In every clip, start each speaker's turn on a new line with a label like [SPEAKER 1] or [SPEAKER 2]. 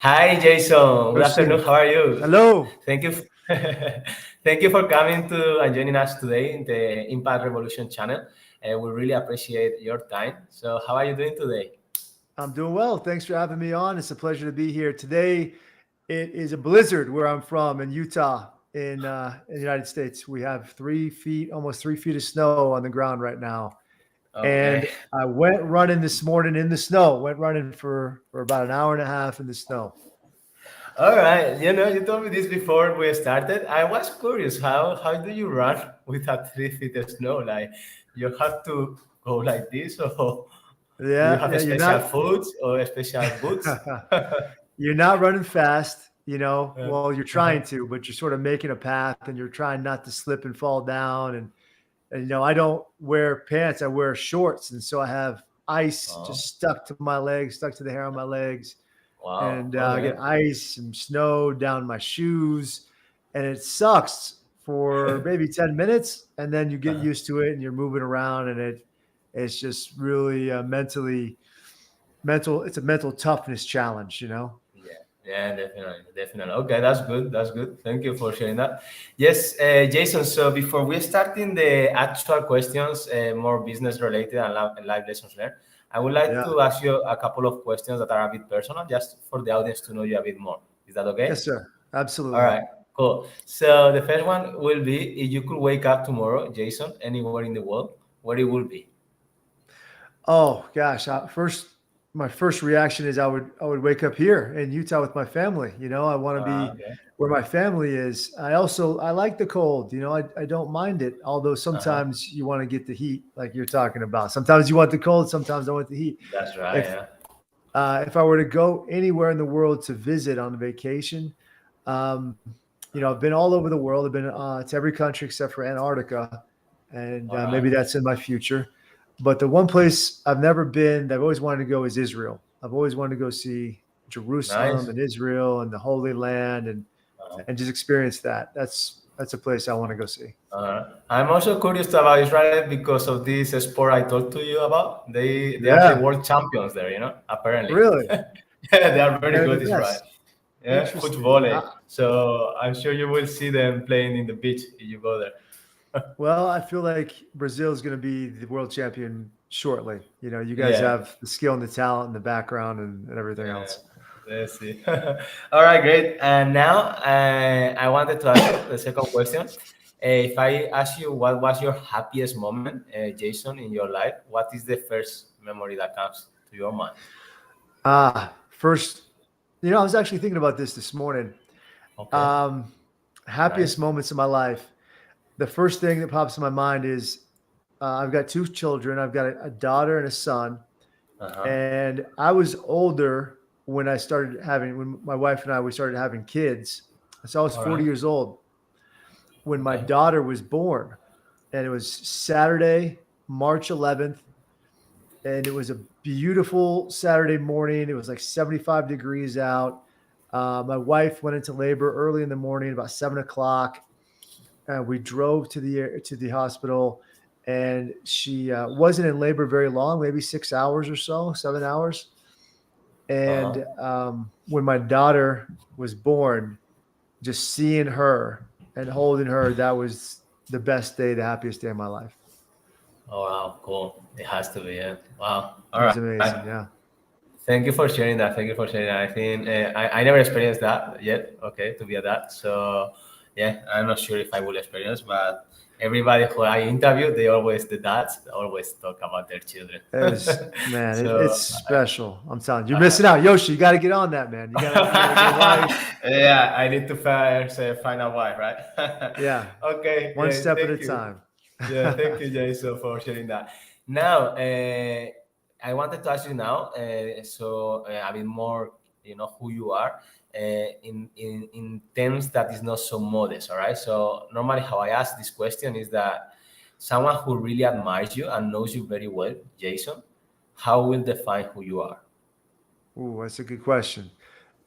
[SPEAKER 1] Hi, Jason. Good afternoon.
[SPEAKER 2] Yoshi,
[SPEAKER 1] How are you?
[SPEAKER 2] hello.
[SPEAKER 1] Thank you. Thank you for coming to and joining us today in the Impact Revolution channel. We really appreciate your time. So, how are you doing today?
[SPEAKER 2] I'm doing well. Thanks for having me on. It's a pleasure to be here. Today, it is a blizzard where I'm from in Utah, in the United States. We have 3 feet, almost 3 feet of snow on the ground right now.
[SPEAKER 1] Okay.
[SPEAKER 2] And I went running this morning in the snow. Went running for about an hour and a half in the snow.
[SPEAKER 1] All right. You told me this before we started. I was curious. How do you run with a 3 feet of snow? Like, you have to go like this, or do you
[SPEAKER 2] Yeah,
[SPEAKER 1] have
[SPEAKER 2] yeah.
[SPEAKER 1] a
[SPEAKER 2] You're
[SPEAKER 1] special
[SPEAKER 2] not
[SPEAKER 1] foods or special boots?
[SPEAKER 2] you're not running fast,
[SPEAKER 1] Uh,
[SPEAKER 2] well, you're trying
[SPEAKER 1] uh-huh.
[SPEAKER 2] to, but you're sort of making a path and you're trying not to slip and fall down. And I don't wear pants, I wear shorts. And so I have ice
[SPEAKER 1] Oh,
[SPEAKER 2] just stuck to my legs, stuck to the hair on my legs.
[SPEAKER 1] wow.
[SPEAKER 2] And I
[SPEAKER 1] Okay.
[SPEAKER 2] get ice and snow down my shoes. And it sucks for maybe 10 minutes. And then you get
[SPEAKER 1] Uh-huh.
[SPEAKER 2] used to it and you're moving around and it's just really it's a mental toughness challenge.
[SPEAKER 1] Yeah, yeah, definitely, definitely. Okay, that's good. That's good. Thank you for sharing that. Yes, Jason. So before we start in the actual questions, more business related and live lessons learned, I would like
[SPEAKER 2] Yeah.
[SPEAKER 1] to ask you a couple of questions that are a bit personal, just for the audience to know you a bit more. Is that okay?
[SPEAKER 2] Yes, sir.
[SPEAKER 1] All
[SPEAKER 2] Absolutely.
[SPEAKER 1] right, cool. So the first one will be if you could wake up tomorrow, Jason, anywhere in the world, where it will be.
[SPEAKER 2] Oh gosh, my first reaction is I would wake up here in Utah with my family. I want to be
[SPEAKER 1] Okay.
[SPEAKER 2] where my family is. I like the cold. I don't mind it. Although
[SPEAKER 1] Uh-huh.
[SPEAKER 2] sometimes you want to get the heat, like you're talking about. Sometimes you want the cold. Sometimes I want the heat.
[SPEAKER 1] That's right.
[SPEAKER 2] If
[SPEAKER 1] Yeah.
[SPEAKER 2] if I were to go anywhere in the world to visit on vacation, um, I've been all over the world. I've been to every country except for Antarctica, and
[SPEAKER 1] All right.
[SPEAKER 2] maybe that's in my future. But the one place I've never been that I've always wanted to go is Israel. I've always wanted to go see Jerusalem
[SPEAKER 1] Nice.
[SPEAKER 2] and Israel and the Holy Land
[SPEAKER 1] Uh-huh.
[SPEAKER 2] and just experience that. That's a place I want to go see.
[SPEAKER 1] I'm also curious about Israel because of this sport I talked to you about. They are the
[SPEAKER 2] Yeah,
[SPEAKER 1] world champions there, apparently.
[SPEAKER 2] really,
[SPEAKER 1] Yeah, they are very
[SPEAKER 2] they're the
[SPEAKER 1] good, Israel.
[SPEAKER 2] best.
[SPEAKER 1] Yeah,
[SPEAKER 2] Interesting.
[SPEAKER 1] football. So I'm sure you will see them playing in the beach if you go there.
[SPEAKER 2] Well, I feel like Brazil is going to be the world champion shortly. You guys
[SPEAKER 1] Yeah.
[SPEAKER 2] have the skill and the talent and the background and everything
[SPEAKER 1] Yeah,
[SPEAKER 2] else.
[SPEAKER 1] let's see. All right, great. And now I wanted to ask you the second question. If I ask you what was your happiest moment, Jason, in your life, what is the first memory that comes to your mind?
[SPEAKER 2] First, I was actually thinking about this morning.
[SPEAKER 1] Okay,
[SPEAKER 2] Um, Happiest
[SPEAKER 1] nice.
[SPEAKER 2] moments of my life. The first thing that pops in my mind is I've got two children. I've got a daughter and a son.
[SPEAKER 1] Uh-huh.
[SPEAKER 2] And I was older when my wife and we started having kids. So I was
[SPEAKER 1] All
[SPEAKER 2] 40
[SPEAKER 1] right.
[SPEAKER 2] years old when my
[SPEAKER 1] Okay.
[SPEAKER 2] daughter was born. And it was Saturday, March 11th. And it was a beautiful Saturday morning. It was like 75 degrees out. My wife went into labor early in the morning, about 7 o'clock. We drove to the hospital, and she wasn't in labor very long, maybe 6 hours or so, 7 hours.
[SPEAKER 1] Uh-huh.
[SPEAKER 2] And when my daughter was born, just seeing her and holding her, that was the best day, the happiest day of my life.
[SPEAKER 1] Oh, wow, cool. It has to be, yeah. Wow.
[SPEAKER 2] It
[SPEAKER 1] All
[SPEAKER 2] was
[SPEAKER 1] right.
[SPEAKER 2] amazing. Yeah.
[SPEAKER 1] Thank you for sharing that. Thank you for sharing that. I think I never experienced that yet. Okay, to be a dad. So yeah, I'm not sure if I will experience, but everybody who I interview, the dads always talk about their children.
[SPEAKER 2] It was, man, it's
[SPEAKER 1] So
[SPEAKER 2] special. I'm telling you, you're
[SPEAKER 1] uh,
[SPEAKER 2] missing out. Yoshi, you got to get on that, man. You gotta get a wife.
[SPEAKER 1] yeah, I need to first find a wife, right?
[SPEAKER 2] Yeah.
[SPEAKER 1] Okay,
[SPEAKER 2] One step at a
[SPEAKER 1] thank you.
[SPEAKER 2] time.
[SPEAKER 1] Yeah, thank you, Jason, for sharing that. Now, I wanted to ask you now, a bit more, who you are, in terms that is not so modest. All right. So normally, how I ask this question is that someone who really admires you and knows you very well, Jason, how will define who you are?
[SPEAKER 2] Ooh, that's a good question.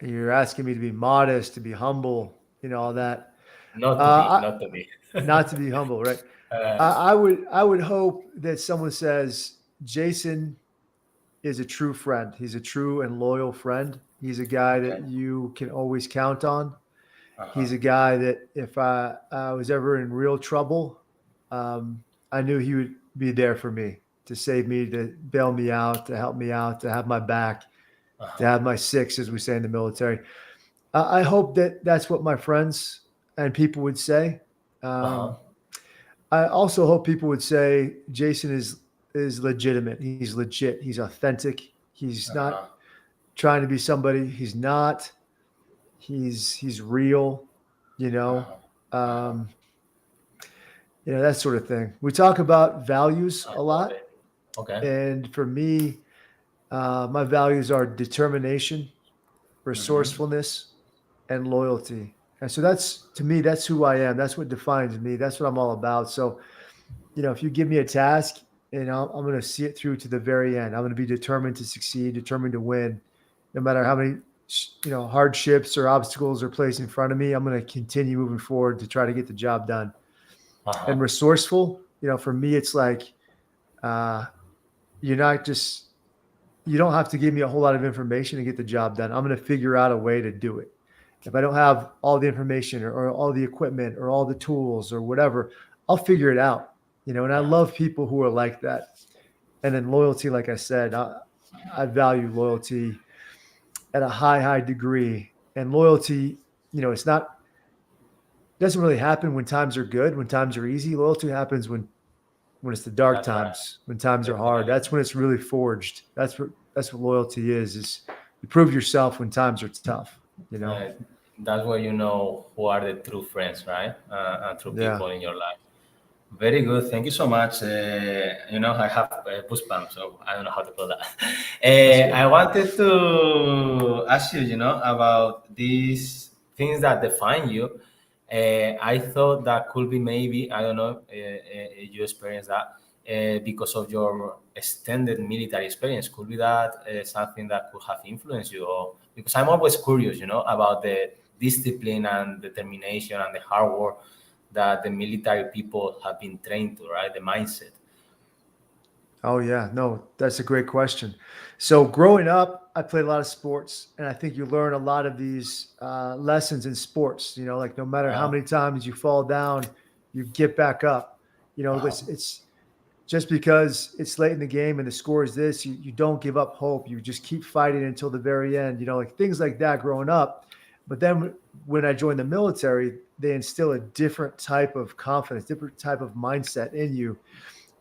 [SPEAKER 2] You're asking me to be modest, to be humble, all that.
[SPEAKER 1] Not to be,
[SPEAKER 2] Uh, I,
[SPEAKER 1] not to be.
[SPEAKER 2] Not to be humble, right?
[SPEAKER 1] uh,
[SPEAKER 2] I would hope that someone says Jason is a true friend. He's a true and loyal friend. He's a guy
[SPEAKER 1] Okay.
[SPEAKER 2] that you can always count on.
[SPEAKER 1] Uh-huh.
[SPEAKER 2] He's a guy that if I was ever in real trouble, I knew he would be there for me to save me, to bail me out, to help me out, to have my back, to
[SPEAKER 1] Uh-huh.
[SPEAKER 2] have my six, as we say in the military. I hope that that's what my friends and people would say.
[SPEAKER 1] Uh-huh.
[SPEAKER 2] Um, I also hope people would say Jason is legitimate. He's legit. He's authentic. He's not
[SPEAKER 1] Uh-huh.
[SPEAKER 2] trying to be somebody he's not. He's real, you know.
[SPEAKER 1] Uh-huh. Uh-huh.
[SPEAKER 2] Um, that sort of thing. We talk about values
[SPEAKER 1] I
[SPEAKER 2] a
[SPEAKER 1] love
[SPEAKER 2] lot,
[SPEAKER 1] it. Okay.
[SPEAKER 2] and for me, my values are determination,
[SPEAKER 1] Mm-hmm.
[SPEAKER 2] resourcefulness, and loyalty. And so that's, to me, that's who I am. That's what defines me. That's what I'm all about. So, if you give me a task, I'm going to see it through to the very end. I'm going to be determined to succeed, determined to win, no matter how many, hardships or obstacles are placed in front of me. I'm going to continue moving forward to try to get the job done. And
[SPEAKER 1] Uh-huh.
[SPEAKER 2] resourceful, for me, it's like, uh, you're not just, you don't have to give me a whole lot of information to get the job done. I'm going to figure out a way to do it. If I don't have all the information or all the equipment or all the tools or whatever, I'll figure it out. And I
[SPEAKER 1] Uh-huh.
[SPEAKER 2] love people who are like that. And then loyalty, like I said, I value loyalty at a high degree. And loyalty, it's not, doesn't really happen when times are good, when times are easy. Loyalty happens when it's the dark
[SPEAKER 1] That's right.
[SPEAKER 2] times, when times are hard.
[SPEAKER 1] Definitely.
[SPEAKER 2] That's when it's really forged. That's what loyalty is you prove yourself when times are tough.
[SPEAKER 1] Uh, that's where you know who are the true friends, right? And true
[SPEAKER 2] Yeah.
[SPEAKER 1] people in your life. Very good. Thank you so much. I have goosebumps, so I don't know how to call that.
[SPEAKER 2] That's good.
[SPEAKER 1] I wanted to ask you, about these things that define you. I thought that could be maybe, I don't know, you experienced that because of your extended military experience. Could be that something that could have influenced you, or because I'm always curious, about the discipline and determination and the hard work that the military people have been trained to, right? The mindset.
[SPEAKER 2] Oh yeah, no, that's a great question. So growing up, I played a lot of sports, and I think you learn a lot of these lessons in sports. Like no matter how
[SPEAKER 1] Uh,
[SPEAKER 2] many times you fall down, you get back up.
[SPEAKER 1] uh,
[SPEAKER 2] It's just because it's late in the game and the score is this, you don't give up hope. You just keep fighting until the very end. Like things like that growing up. But then when I joined the military, they instill a different type of confidence, different type of mindset in you,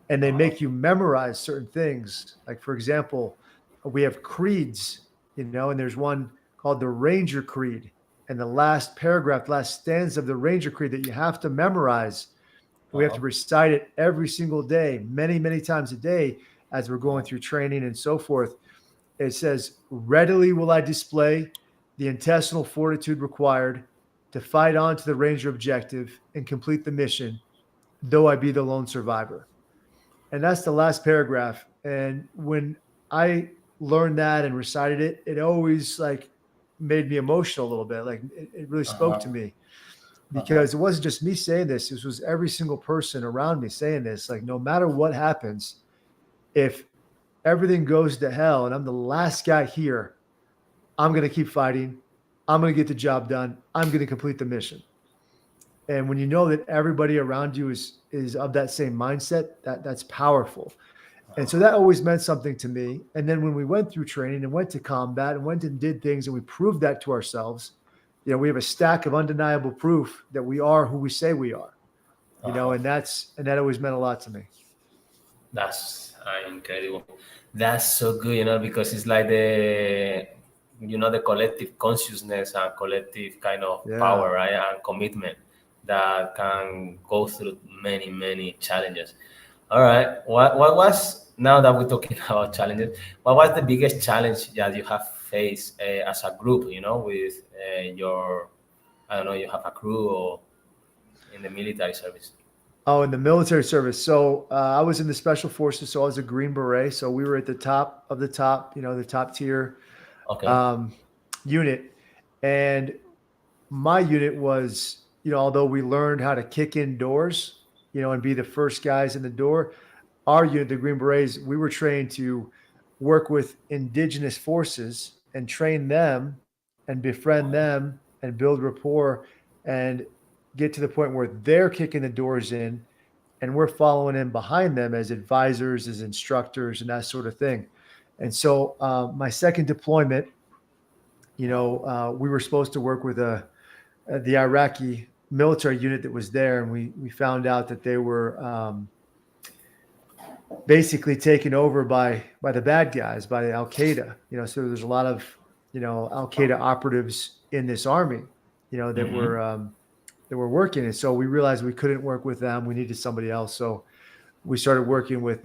[SPEAKER 2] and they
[SPEAKER 1] uh,
[SPEAKER 2] make you memorize certain things. Like, for example, we have creeds, and there's one called the Ranger Creed. And the last paragraph, last stanza of the Ranger Creed that you have to memorize. We have to
[SPEAKER 1] uh,
[SPEAKER 2] recite it every single day, many, many times a day as we're going through training and so forth. It says, readily will I display the intestinal fortitude required to fight on to the Ranger objective and complete the mission, though I be the lone survivor. And that's the last paragraph. And when I learned that and recited it, it always like made me emotional a little bit. Like it really spoke
[SPEAKER 1] uh,
[SPEAKER 2] to me
[SPEAKER 1] uh,
[SPEAKER 2] because it wasn't just me saying this. This was every single person around me saying this. Like, no matter what happens, if everything goes to hell and I'm the last guy here, I'm going to keep fighting. I'm going to get the job done. I'm going to complete the mission. And when you know that everybody around you is of that same mindset, that's powerful. And so that always meant something to me. And then when we went through training and went to combat and went and did things and we proved that to ourselves, we have a stack of undeniable proof that we are who we say we are. And that always meant a lot to me.
[SPEAKER 1] that's incredible. That's so good, because it's like the collective consciousness and collective kind of
[SPEAKER 2] Yeah.
[SPEAKER 1] power, right? And commitment that can go through many, many challenges. All right. What was, now that we're talking about challenges, what was the biggest challenge that you have faced as a group, with your, I don't know, you have a crew or in the military service?
[SPEAKER 2] Oh, in the military service. So I was in the special forces. So I was a Green Beret. So we were at the top of the top, the top tier
[SPEAKER 1] Okay.
[SPEAKER 2] um, unit. And my unit was, although we learned how to kick in doors, and be the first guys in the door, our unit, the Green Berets, we were trained to work with indigenous forces and train them and befriend them and build rapport and get to the point where they're kicking the doors in and we're following in behind them as advisors, as instructors, and that sort of thing. And so my second deployment, we were supposed to work with the Iraqi military unit that was there, and we found out that they were basically taken over by the bad guys, by Al Qaeda. So there's a lot of Al Qaeda operatives in this army, that were working, and so we realized we couldn't work with them. We needed somebody else, so we started working with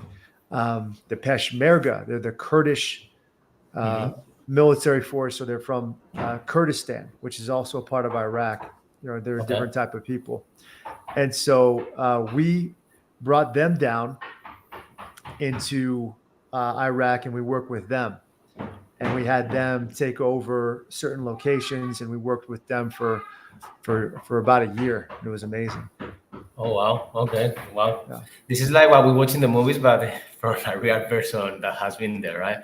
[SPEAKER 2] the Peshmerga. They're the Kurdish military force, so they're from Kurdistan, which is also a part of Iraq. They're a different type of people, and so we brought them down into Iraq, and we worked with them, and we had them take over certain locations, and we worked with them for about a year. It was amazing.
[SPEAKER 1] Oh, wow. Okay. Wow.
[SPEAKER 2] Yeah.
[SPEAKER 1] This is like what we watch in the movies, but for a real person that has been there, right?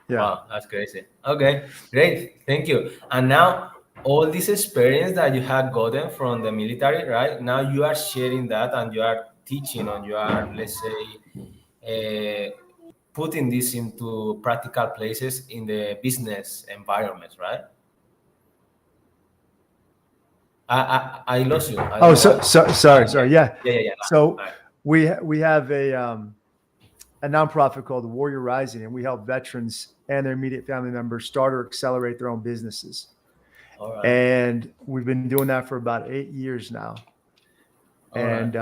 [SPEAKER 2] Yeah.
[SPEAKER 1] Wow, that's crazy. Okay, great. Thank you. And now all this experience that you had gotten from the military, right? Now you are sharing that and you are teaching and you are, let's say, putting this into practical places in the business environment, right? I lost you.
[SPEAKER 2] Sorry. Yeah.
[SPEAKER 1] Yeah.
[SPEAKER 2] So we have a nonprofit called the Warrior Rising, and we help veterans and their immediate family members start or accelerate their own businesses.
[SPEAKER 1] All right.
[SPEAKER 2] And we've been doing that for about 8 years now. And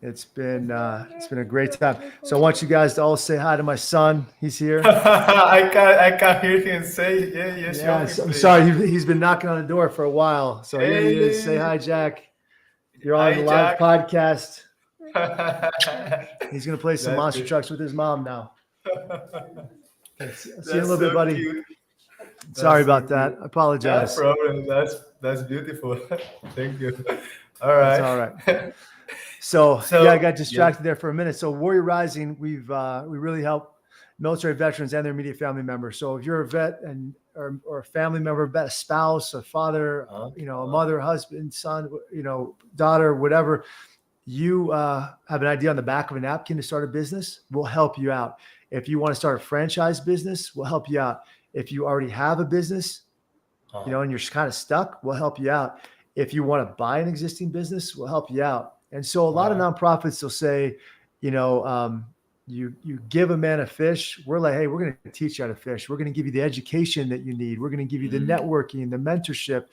[SPEAKER 2] it's been a great time. So I want you guys to all say hi to my son. He's here.
[SPEAKER 1] I can't hear him say yes.
[SPEAKER 2] Yeah, I'm sorry. He's been knocking on the door for a while. So here he is. Say hi, Jack. You're on the live podcast. He's gonna play some monster trucks with his mom now. See you in a little bit, buddy.
[SPEAKER 1] Cute.
[SPEAKER 2] Sorry about that. I apologize.
[SPEAKER 1] No problem. That's beautiful. Thank you. All right.
[SPEAKER 2] It's all right. So I got distracted there for a minute. So Warrior Rising, we really help military veterans and their immediate family members. So if you're a vet or a family member, a spouse, a father, a mother, husband, son, daughter, whatever, you have an idea on the back of a napkin to start a business, we'll help you out. If you want to start a franchise business, we'll help you out. If you already have a business, and you're kind of stuck, we'll help you out. If you want to buy an existing business, we'll help you out. And so a lot of nonprofits will say, you give a man a fish. We're like, hey, we're going to teach you how to fish. We're going to give you the education that you need. We're going to give you the networking, the mentorship.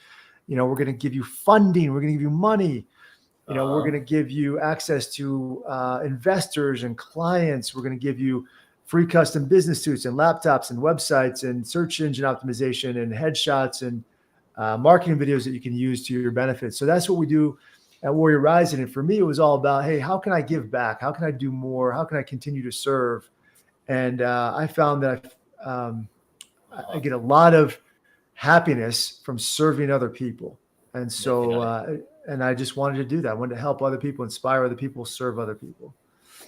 [SPEAKER 2] We're going to give you funding. We're going to give you money. We're going to give you access to investors and clients. We're going to give you free custom business suits and laptops and websites and search engine optimization and headshots and marketing videos that you can use to your benefit. So that's what we do at Warrior Rising. And for me, it was all about, hey, how can I give back? How can I do more? How can I continue to serve? And I found that I get a lot of happiness from serving other people. And so, and I just wanted to do that. I wanted to help other people, inspire other people, serve other people.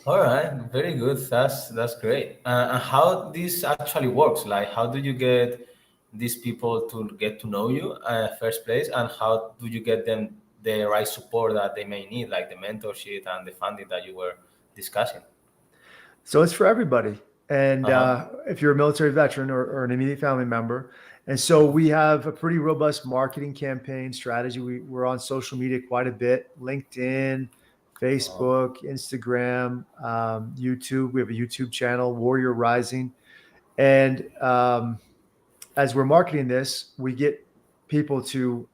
[SPEAKER 1] All right, very good. That's great. And how this actually works? Like, how do you get these people to get to know you first place, and how do you get them the right support that they may need, like the mentorship and the funding that you were discussing?
[SPEAKER 2] So it's for everybody. And if you're a military veteran or an immediate family member. And so we have a pretty robust marketing campaign strategy. We're on social media quite a bit, LinkedIn, Facebook, Instagram, YouTube. We have a YouTube channel, Warrior Rising. And as we're marketing this, we get people to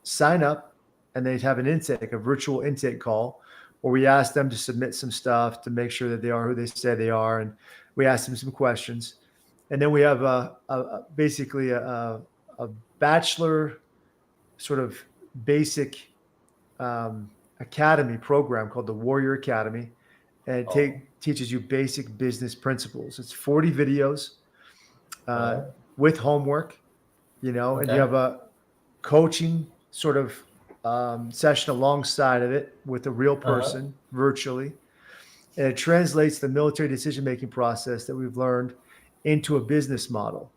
[SPEAKER 2] sign up, and they have a virtual intake call where we ask them to submit some stuff to make sure that they are who they say they are. And we ask them some questions. And then we have basically a bachelor sort of basic academy program called the Warrior Academy. And it teaches you basic business principles. It's 40 videos with homework, and you have a coaching sort of session alongside of it with a real person virtually. And it translates the military decision-making process that we've learned into a business model.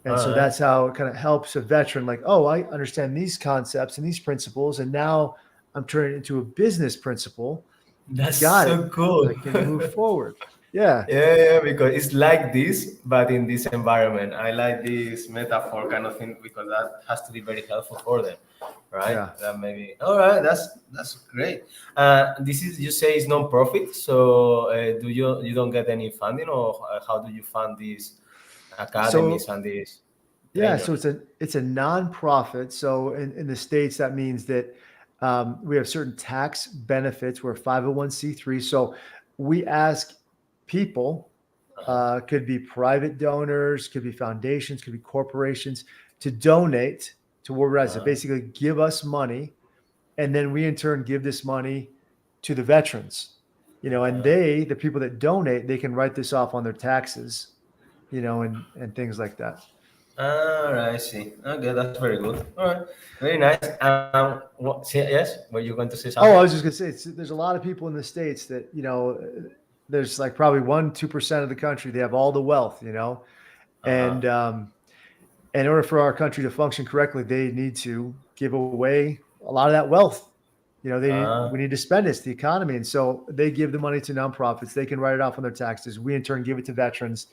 [SPEAKER 2] And
[SPEAKER 1] All
[SPEAKER 2] so
[SPEAKER 1] right.
[SPEAKER 2] that's how it kind of helps a veteran, like, oh, I understand these concepts and these principles, and now I'm turning it into a business principle.
[SPEAKER 1] That's
[SPEAKER 2] Got it.
[SPEAKER 1] so cool.
[SPEAKER 2] I can move forward. Yeah.
[SPEAKER 1] Yeah, because it's like this, but in this environment. I like this metaphor kind of thing because that has to be very helpful for them, right?
[SPEAKER 2] Yeah.
[SPEAKER 1] That maybe. All right, that's great. This is you say is non-profit, so do you don't get any funding, or how do you fund these academies
[SPEAKER 2] So
[SPEAKER 1] and these
[SPEAKER 2] yeah, so
[SPEAKER 1] trainers?
[SPEAKER 2] it's a nonprofit. So in the States, that means that we have certain tax benefits. We're 501(c)(3). So we ask people,
[SPEAKER 1] Uh-huh.
[SPEAKER 2] could be private donors, could be foundations, could be corporations, to donate to War Rise, to
[SPEAKER 1] Uh-huh.
[SPEAKER 2] basically give us money, and then we in turn give this money to the veterans. And
[SPEAKER 1] Uh-huh.
[SPEAKER 2] the people that donate, they can write this off on their taxes, and things like that.
[SPEAKER 1] All right, I see. Okay, that's very good. All right, very nice. Yes, were you going to say
[SPEAKER 2] Oh,
[SPEAKER 1] something?
[SPEAKER 2] I was just gonna say, there's a lot of people in the States that, there's like probably 1-2% of the country, they have all the wealth,
[SPEAKER 1] Uh-huh.
[SPEAKER 2] and in order for our country to function correctly, they need to give away a lot of that wealth. We
[SPEAKER 1] Uh,
[SPEAKER 2] need to spend it. It's the economy. And so they give the money to nonprofits. They can write it off on their taxes. We in turn give it to veterans.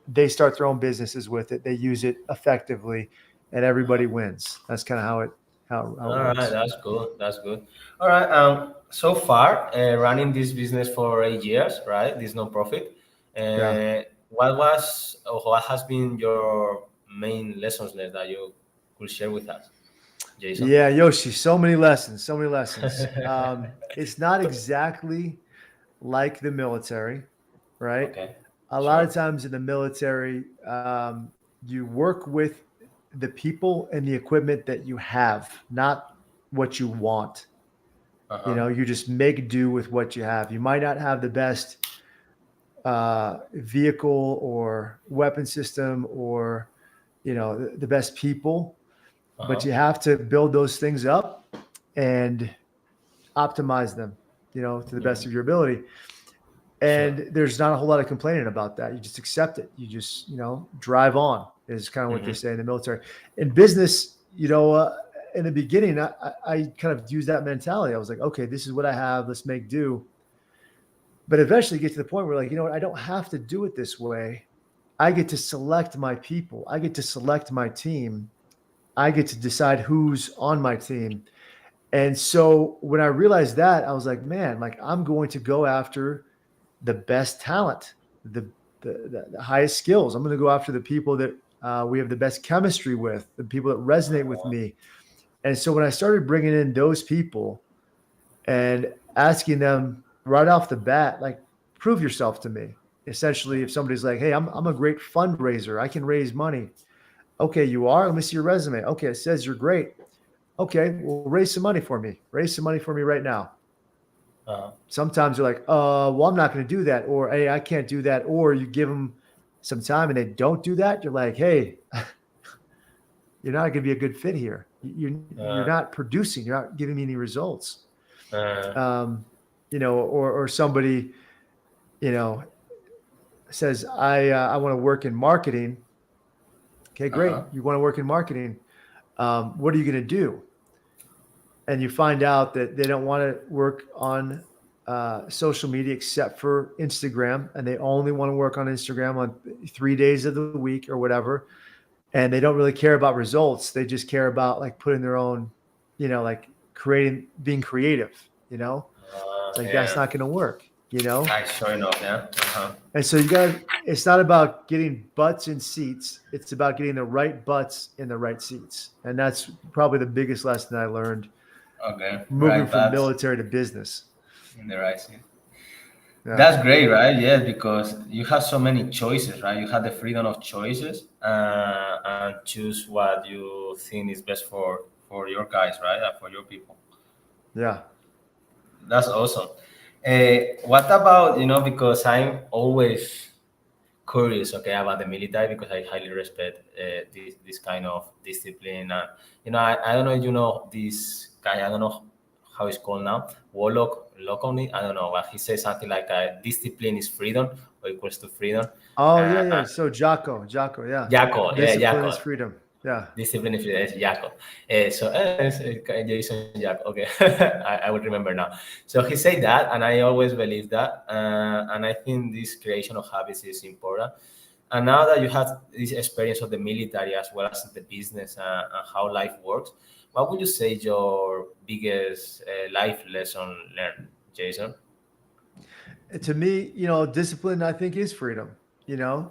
[SPEAKER 2] They start their own businesses with it. They use it effectively, and everybody wins. That's kind of how it
[SPEAKER 1] all right,
[SPEAKER 2] works.
[SPEAKER 1] that's good. That's good. All right. So far, running this business for 8 years, right? This non-profit.
[SPEAKER 2] Yeah.
[SPEAKER 1] What was or what has been your main lessons learned that you could share with us, Jason?
[SPEAKER 2] Yeah, Yoshi, so many lessons, so many lessons. It's not exactly like the military, right?
[SPEAKER 1] Okay.
[SPEAKER 2] A lot of
[SPEAKER 1] Sure.
[SPEAKER 2] times in the military, you work with the people and the equipment that you have, not what you want.
[SPEAKER 1] Uh-huh.
[SPEAKER 2] You just make do with what you have. You might not have the best vehicle or weapon system, or the best people, but
[SPEAKER 1] Uh-huh.
[SPEAKER 2] you have to build those things up and optimize them, to the best
[SPEAKER 1] Mhm.
[SPEAKER 2] of your ability.
[SPEAKER 1] Sure.
[SPEAKER 2] And there's not a whole lot of complaining about that. You just accept it. You just, drive on, is kind of what they
[SPEAKER 1] Hmm.
[SPEAKER 2] say in the military. In business, in the beginning, I kind of used that mentality. I was like, okay, this is what I have. Let's make do. But eventually get to the point where, like, you know what? I don't have to do it this way. I get to select my people. I get to select my team. I get to decide who's on my team. And so when I realized that, I was like, man, like, I'm going to go after the best talent, the highest skills. I'm going to go after the people that we have the best chemistry with, the people that resonate with me. And so when I started bringing in those people and asking them right off the bat, like, prove yourself to me. Essentially, if somebody's like, hey, I'm a great fundraiser, I can raise money. Okay, you are? Let me see your resume. Okay, it says you're great. Okay, well, raise some money for me. Raise some money for me right now.
[SPEAKER 1] Uh-huh.
[SPEAKER 2] Sometimes you're like, well, I'm not going to do that, or hey, I can't do that, or you give them some time and they don't do that. You're like, hey, you're not going to be a good fit here. You're
[SPEAKER 1] Uh,
[SPEAKER 2] not producing. You're not giving me any results.
[SPEAKER 1] uh,
[SPEAKER 2] Or somebody, you know, says, I want to work in marketing. Okay, great.
[SPEAKER 1] uh-huh.
[SPEAKER 2] You want to work in marketing. What are you going to do? And you find out that they don't want to work on social media except for Instagram, and they only want to work on Instagram on 3 days of the week or whatever. And they don't really care about results. They just care about, like, putting their own, like, being creative. It's like, that's
[SPEAKER 1] Yeah.
[SPEAKER 2] not going to work.
[SPEAKER 1] I sure enough, yeah. Uh-huh.
[SPEAKER 2] And so it's not about getting butts in seats. It's about getting the right butts in the right seats. And that's probably the biggest lesson I learned
[SPEAKER 1] Okay.
[SPEAKER 2] moving
[SPEAKER 1] Right,
[SPEAKER 2] from
[SPEAKER 1] that's
[SPEAKER 2] military to business.
[SPEAKER 1] in the right seat.
[SPEAKER 2] Yeah.
[SPEAKER 1] That's great, right? Yes, because you have so many choices, right? You have the freedom of choices and choose what you think is best for your guys, right? And for your people.
[SPEAKER 2] Yeah.
[SPEAKER 1] That's awesome. What about, because I'm always curious, okay, about the military because I highly respect this kind of discipline. I don't know if you know this guy. I don't know how it's called now, Warlock Loconi. I don't know, but he says something like discipline is freedom or equals to freedom.
[SPEAKER 2] Oh, yeah. So Jocko, yeah.
[SPEAKER 1] Jaco, yeah,
[SPEAKER 2] Discipline is
[SPEAKER 1] Jaco.
[SPEAKER 2] freedom. Yeah.
[SPEAKER 1] Discipline is Jaco. Jason Jaco. Okay, I would remember now. So he said that, and I always believe that. And I think this creation of habits is important. And now that you have this experience of the military as well as the business and how life works, what would you say is your biggest life lesson learned, Jason?
[SPEAKER 2] To me, discipline, I think, is freedom.
[SPEAKER 1] Yeah.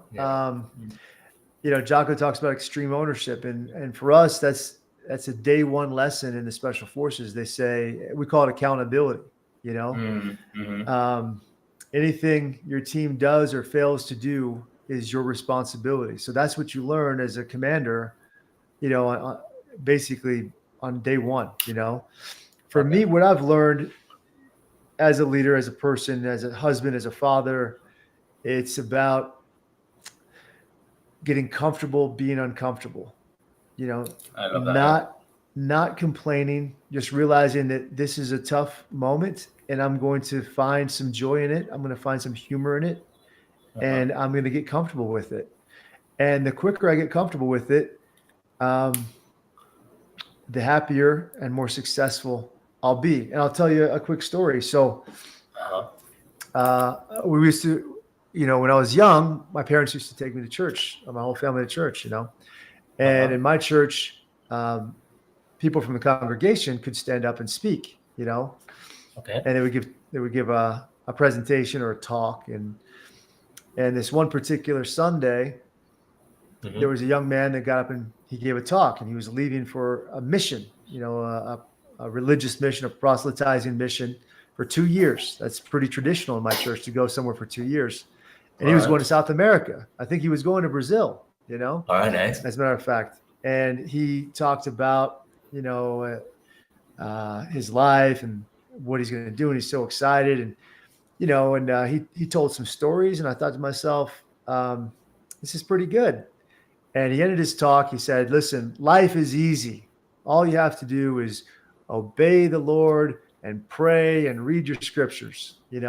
[SPEAKER 2] Jocko talks about extreme ownership, and for us, that's a day one lesson in the special forces. They say we call it accountability. Anything your team does or fails to do is your responsibility. So that's what you learn as a commander, basically on day one. For me, what I've learned as a leader, as a person, as a husband, as a father, it's about getting comfortable being uncomfortable.
[SPEAKER 1] I love that.
[SPEAKER 2] Not complaining, just realizing that this is a tough moment and I'm going to find some joy in it. I'm going to find some humor in it, and I'm going to get comfortable with it. And the quicker I get comfortable with it, the happier and more successful I'll be. And I'll tell you a quick story. So we used to, when I was young, my parents used to take me to church, my whole family to church, and in my church, people from the congregation could stand up and speak,
[SPEAKER 1] Okay.
[SPEAKER 2] and they would give a presentation or a talk. And this one particular Sunday, there was a young man that got up and he gave a talk, and he was leaving for a mission, a religious mission, a proselytizing mission for 2 years. That's pretty traditional in my church to go somewhere for 2 years. And he was going to South America. I think he was going to Brazil,
[SPEAKER 1] All right, nice.
[SPEAKER 2] as a matter of fact. And he talked about, his life and what he's going to do. And he's so excited. And, he told some stories. And I thought to myself, this is pretty good. And he ended his talk. He said, listen, life is easy. All you have to do is obey the Lord and pray and read your scriptures, and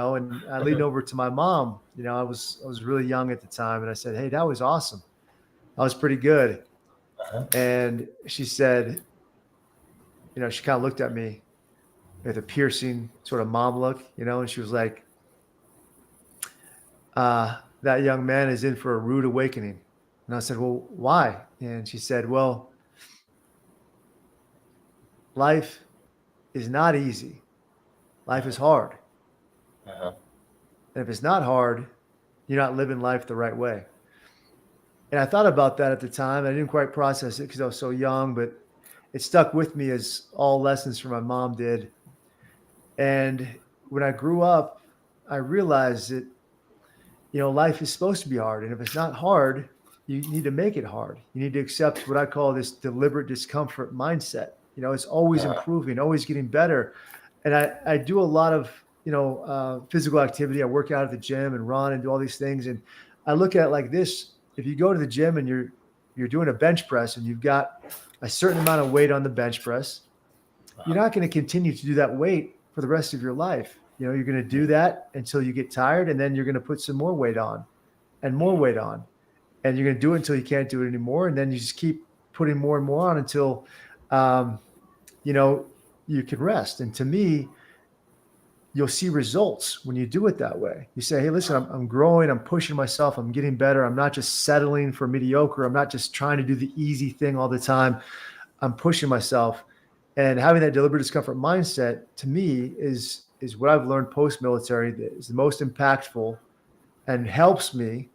[SPEAKER 2] I leaned over to my mom. I was really young at the time, and I said, hey, that was awesome. That was pretty good. And she said, she kind of looked at me with a piercing sort of mom look, and she was like, that young man is in for a rude awakening. And I said, well, why? And she said, well, life is not easy. Life is hard. And if it's not hard, you're not living life the right way. And I thought about that at the time. I didn't quite process it because I was so young, but it stuck with me as all lessons from my mom did. And when I grew up, I realized that, life is supposed to be hard. And if it's not hard, you need to make it hard. You need to accept what I call this deliberate discomfort mindset. It's always improving, always getting better. And I do a lot of, physical activity. I work out at the gym and run and do all these things. And I look at it like this. If you go to the gym and you're doing a bench press and you've got a certain amount of weight on the bench press, you're not going to continue to do that weight for the rest of your life. You're going to do that until you get tired, and then you're going to put some more weight on and more weight on. And you're going to do it until you can't do it anymore. And then you just keep putting more and more on until, you can rest. And to me, you'll see results when you do it that way. You say, hey, listen, I'm growing, I'm pushing myself, I'm getting better. I'm not just settling for mediocre. I'm not just trying to do the easy thing all the time. I'm pushing myself. And having that deliberate discomfort mindset, to me, is what I've learned post-military that is the most impactful and helps me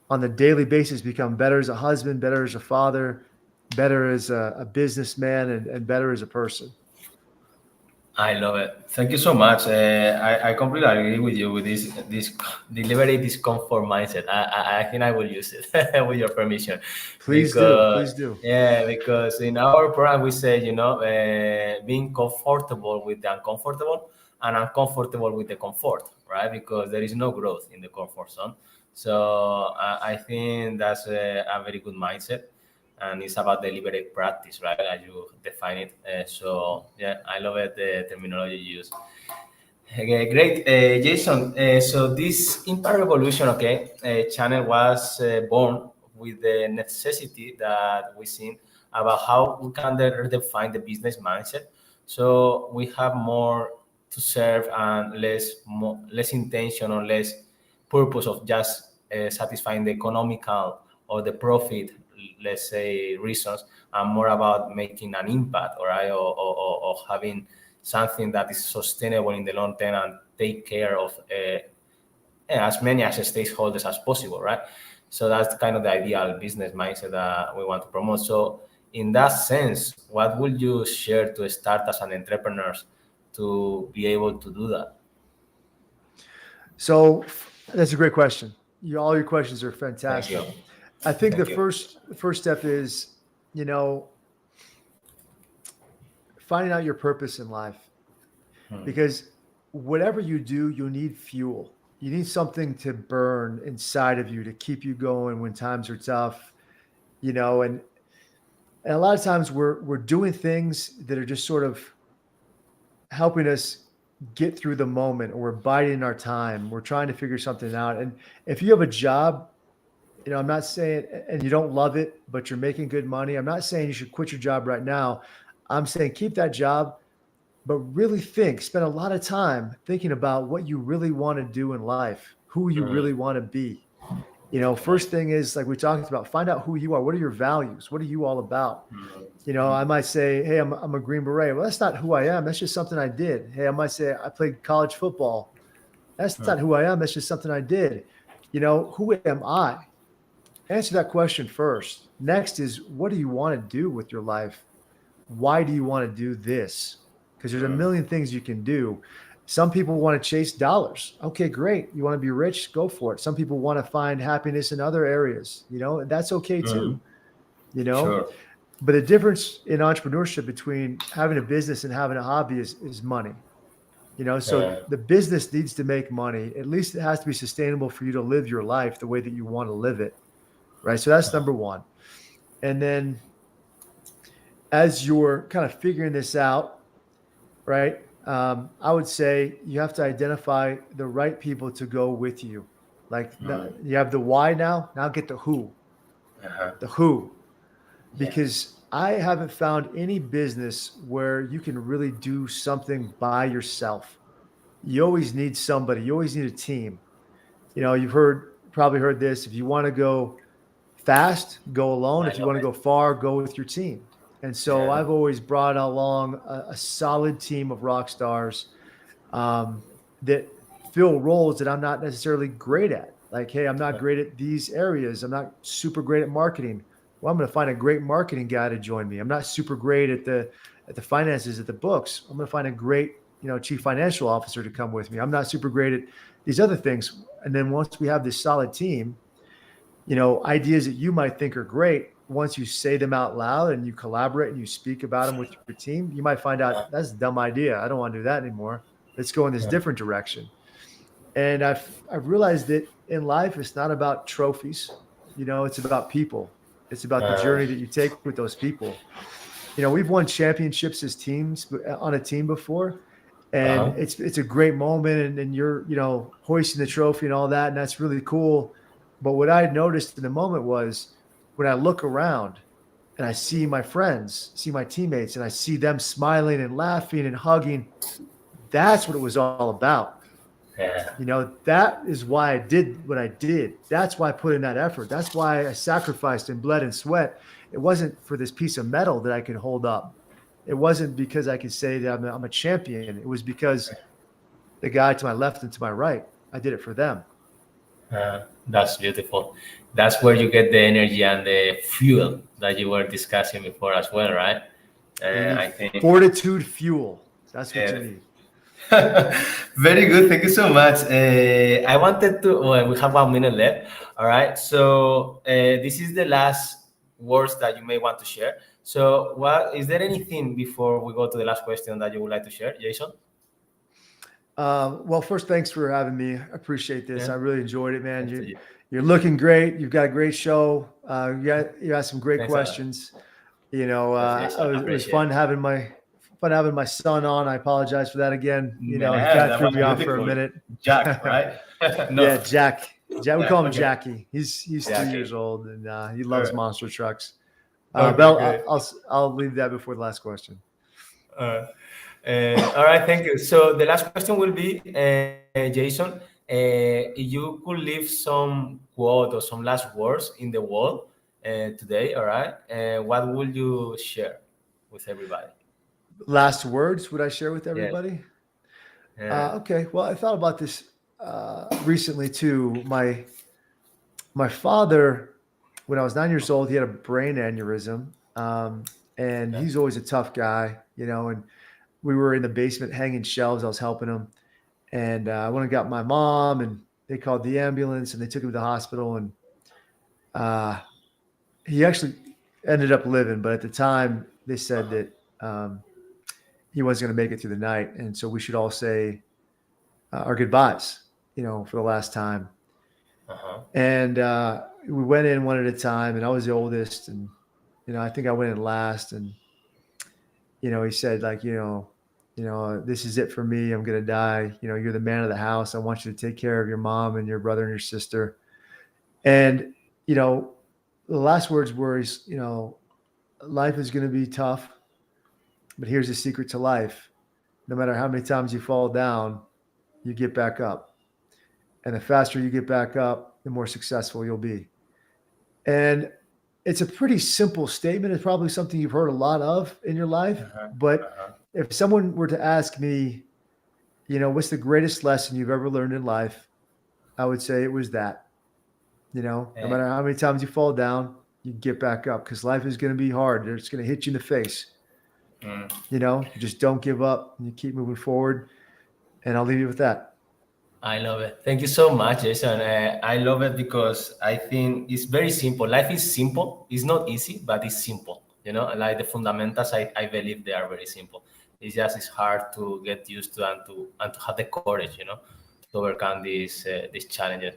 [SPEAKER 2] on the daily basis become better as a husband, better as a father, better as a businessman, and better as a person.
[SPEAKER 1] I love it. Thank you so much. I completely agree with you with this deliberate discomfort mindset. I think I will use it with your permission.
[SPEAKER 2] Please do.
[SPEAKER 1] Yeah, because in our program we say, being comfortable with the uncomfortable and uncomfortable with the comfort, right? Because there is no growth in the comfort zone. So I think that's a very good mindset. and it's about deliberate practice, right? As you define it. So yeah, I love it, the terminology you use. Okay, great, Jason. So this Impact Revolution, okay, channel was born with the necessity that we seen about how we can redefine the business mindset. So we have more to serve and less intention or less purpose of just satisfying the economical or the profit, let's say, reasons, and more about making an impact, all right, or having something that is sustainable in the long term and take care of as many as stakeholders as possible, right? So that's kind of the ideal business mindset that we want to promote. So in that sense, what would you share to start as an entrepreneur to be able to do that?
[SPEAKER 2] So that's a great question. All your questions are
[SPEAKER 1] Thank
[SPEAKER 2] fantastic.
[SPEAKER 1] you.
[SPEAKER 2] I think
[SPEAKER 1] Thank
[SPEAKER 2] the
[SPEAKER 1] you.
[SPEAKER 2] first step is, finding out your purpose in life, because whatever you do, you need fuel. You need something to burn inside of you to keep you going when times are tough, and a lot of times we're doing things that are just sort of helping us get through the moment, or we're biding our time. We're trying to figure something out. And if you have a job, I'm not saying, and you don't love it, but you're making good money, I'm not saying you should quit your job right now. I'm saying keep that job, but really spend a lot of time thinking about what you really want to do in life, who you really want to be. First thing is, like we talked about, find out who you are. What are your values? What are you all about? I might say, hey, I'm a Green Beret. Well, that's not who I am. That's just something I did. Hey, I might say I played college football. That's not who I am. That's just something I did. Who am I? Answer that question first. Next is, what do you want to do with your life? Why do you want to do this? Because there's a million things you can do. Some people want to chase dollars. Okay, great. You want to be rich? Go for it. Some people want to find happiness in other areas. That's okay too.
[SPEAKER 1] Sure.
[SPEAKER 2] But the difference in entrepreneurship between having a business and having a hobby is money. So the business needs to make money. At least it has to be sustainable for you to live your life the way that you want to live it. Right. So that's number one. And then as you're kind of figuring this out, right, I would say you have to identify the right people to go with you. Like you have the why now get the who. The who. Because I haven't found any business where you can really do something by yourself. You always need somebody. You always need a team. You've probably heard this. If you want to go fast, go alone. If you want to go far, go with your team. And so I've always brought along a solid team of rock stars that fill roles that I'm not necessarily great at. Like, hey, I'm not great at these areas. I'm not super great at marketing. Well, I'm going to find a great marketing guy to join me. I'm not super great at the finances, at the books. I'm going to find a great, chief financial officer to come with me. I'm not super great at these other things. And then once we have this solid team, ideas that you might think are great, once you say them out loud and you collaborate and you speak about them with your team, you might find out that's a dumb idea. I don't want to do that anymore. Let's go in this different direction. And I've realized that in life, it's not about trophies. It's about people. It's about the journey that you take with those people. We've won championships as teams on a team before, and it's a great moment, and you're, hoisting the trophy and all that. And that's really cool. But what I noticed in the moment was when I look around and I see my friends, see my teammates, and I see them smiling and laughing and hugging, that's what it was all about. That is why I did what I did. That's why I put in that effort. That's why I sacrificed and bled and sweat. It wasn't for this piece of metal that I could hold up. It wasn't because I could say that I'm a champion. It was because the guy to my left and to my right, I did it for them.
[SPEAKER 1] That's beautiful. That's where you get the energy and the fuel that you were discussing before as well, right? I think
[SPEAKER 2] fortitude fuel. That's what you need.
[SPEAKER 1] Very good. Thank you so much. I wanted to, well, we have 1 minute left. All right. So this is the last words that you may want to share. So is there anything before we go to the last question that you would like to share, Jason?
[SPEAKER 2] Well, first, thanks for having me. I appreciate this. I really enjoyed it, man. You're looking great. You've got a great show. You asked some great
[SPEAKER 1] Thanks a lot.
[SPEAKER 2] questions. You know,
[SPEAKER 1] Yes, Jason,
[SPEAKER 2] it was
[SPEAKER 1] appreciate
[SPEAKER 2] fun having my son on. I apologize for that again. You know, he
[SPEAKER 1] Man,
[SPEAKER 2] kind of
[SPEAKER 1] that
[SPEAKER 2] threw
[SPEAKER 1] was
[SPEAKER 2] me off for a
[SPEAKER 1] beautiful.
[SPEAKER 2] minute.
[SPEAKER 1] Jack, right?
[SPEAKER 2] Yeah, Jack. Jack. We call him
[SPEAKER 1] Okay.
[SPEAKER 2] Jackie. He's 2
[SPEAKER 1] Jackie.
[SPEAKER 2] years old and he loves
[SPEAKER 1] Alright.
[SPEAKER 2] monster trucks.
[SPEAKER 1] Okay,
[SPEAKER 2] But
[SPEAKER 1] great.
[SPEAKER 2] I'll leave that before the last question.
[SPEAKER 1] All right, thank you. So the last question will be, Jason, if you could leave some quote or some last words in the world today, all right, what would you share with everybody?
[SPEAKER 2] Last words would I share with everybody? Okay. Well, I thought about this recently too. My father, when I was 9 years old, he had a brain aneurysm, and he's always a tough guy, you know. And we were in the basement hanging shelves. I was helping him, and I went and got my mom, and they called the ambulance, and they took him to the hospital, and he actually ended up living. But at the time, they said that he wasn't going to make it through the night, and so we should all say our goodbyes, you know, for the last time. And we went in one at a time, and I was the oldest, and you know, I think I went in last. And you know, he said, like, you know, this is it for me. I'm gonna die. You know, you're the man of the house. I want you to take care of your mom and your brother and your sister. And you know, the last words were, you know, life is gonna be tough, but here's the secret to life: no matter how many times you fall down, you get back up. And the faster you get back up, the more successful you'll be. And it's a pretty simple statement. It's probably something you've heard a lot of in your life. But if someone were to ask me, you know, what's the greatest lesson you've ever learned in life, I would say it was that. You know, no matter how many times you fall down, you get back up, because life is going to be hard. It's going to hit you in the face. You know, you just don't give up, and you keep moving forward. And I'll leave you with that.
[SPEAKER 1] I love it. Thank you so much, Jason. I love it because I think it's very simple. Life is simple. It's not easy, but it's simple. You know, like the fundamentals, I believe they are very simple. It's hard to get used to and to have the courage, you know, to overcome these challenges.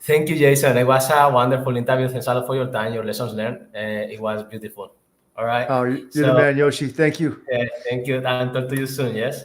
[SPEAKER 1] Thank you, Jason. It was a wonderful interview. Thanks a lot for your time, your lessons learned. It was beautiful. All right.
[SPEAKER 2] Oh, you're the man, Yoshi. Thank you.
[SPEAKER 1] Thank you. And talk to you soon. Yes.